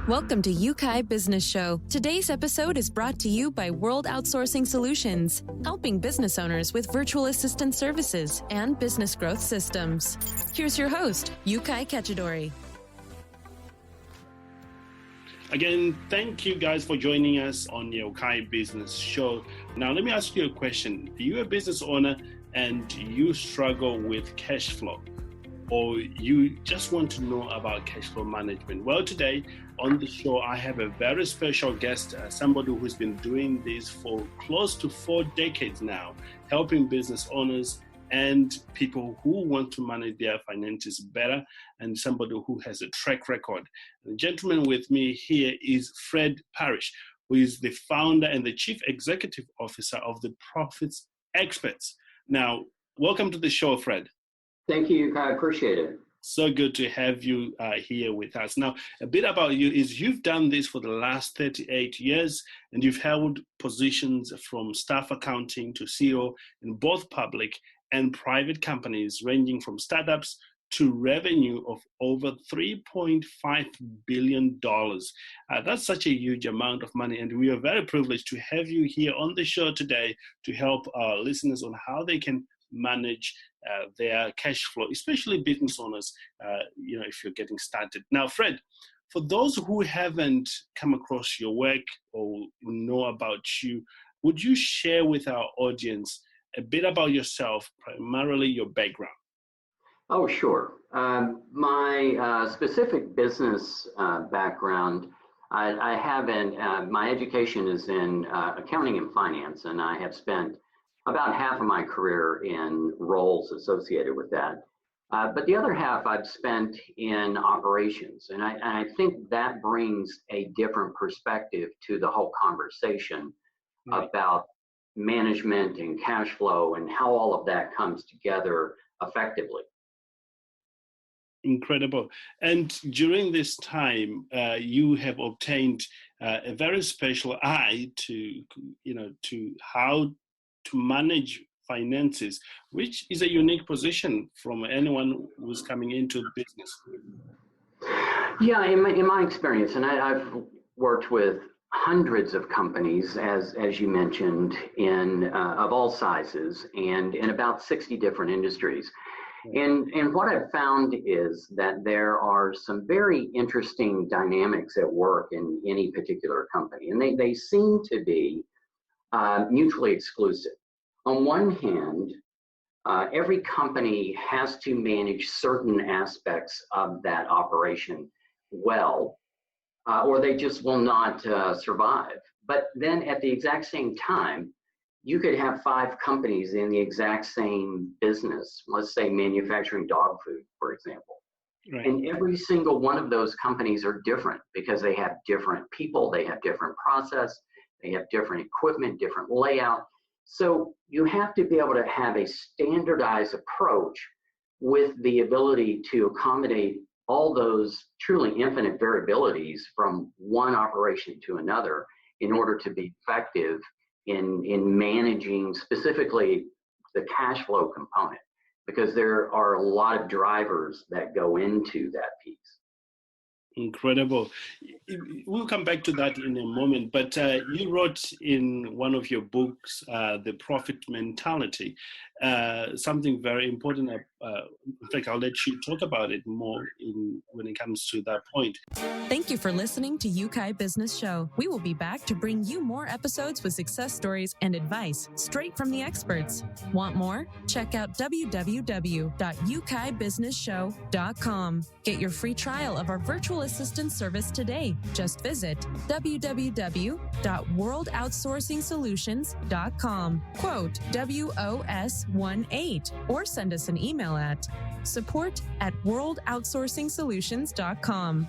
Welcome to UK Business Show. Today's episode is brought to you by World Outsourcing Solutions, helping business owners with virtual assistant services and business growth systems. Here's your host, UK Kachidori. Again, thank you guys for joining us on the UK Business Show. Now, let me ask you a question. Are you a business owner and you struggle with cash flow, or you just want to know about cash flow management? Well, today on the show, I have a very special guest, somebody who's been doing this for close to 4 decades now, helping business owners and people who want to manage their finances better, and somebody who has a track record. The gentleman with me here is Fred Parrish, who is the founder and the chief executive officer of the Profits Experts. Now, welcome to the show, Fred. Thank you. I appreciate it. So good to have you here with us. Now, a bit about you is you've done this for the last 38 years, and you've held positions from staff accounting to CEO in both public and private companies, ranging from startups to revenue of over $3.5 billion. That's such a huge amount of money, and we are very privileged to have you here on the show today to help our listeners on how they can manage their cash flow, especially business owners, if you're getting started. Now, Fred, for those who haven't come across your work or know about you, would you share with our audience a bit about yourself, primarily your background? Oh, sure. My specific business background, I have my education is in accounting and finance, and I have spent about half of my career in roles associated with that. But the other half I've spent in operations. And I think that brings a different perspective to the whole conversation about management and cash flow and how all of that comes together effectively. Incredible. And during this time, you have obtained a very special eye to how to manage finances, which is a unique position from anyone who's coming into the business. Yeah, in my experience, and I've worked with hundreds of companies, as you mentioned, of all sizes and in about 60 different industries. And what I've found is that there are some very interesting dynamics at work in any particular company, and they seem to be mutually exclusive. On one hand, every company has to manage certain aspects of that operation well, or they just will not survive. But then at the exact same time, you could have 5 companies in the exact same business, let's say manufacturing dog food, for example. Right. And every single one of those companies are different because they have different people, they have different process, they have different equipment, different layout. So you have to be able to have a standardized approach with the ability to accommodate all those truly infinite variabilities from one operation to another in order to be effective in managing specifically the cash flow component, because there are a lot of drivers that go into that piece. Incredible. We'll come back to that in a moment, but you wrote in one of your books, The Profit Mentality, something very important. In fact, I'll let you talk about it more when it comes to that point. Thank you for listening to UK Business Show. We will be back to bring you more episodes with success stories and advice straight from the experts. Want more? Check out www.ukbusinessshow.com. Get your free trial of our virtual assistant service today. Just visit www.worldoutsourcingsolutions.com. Quote WOS18 or send us an email at support@worldoutsourcingsolutions.com.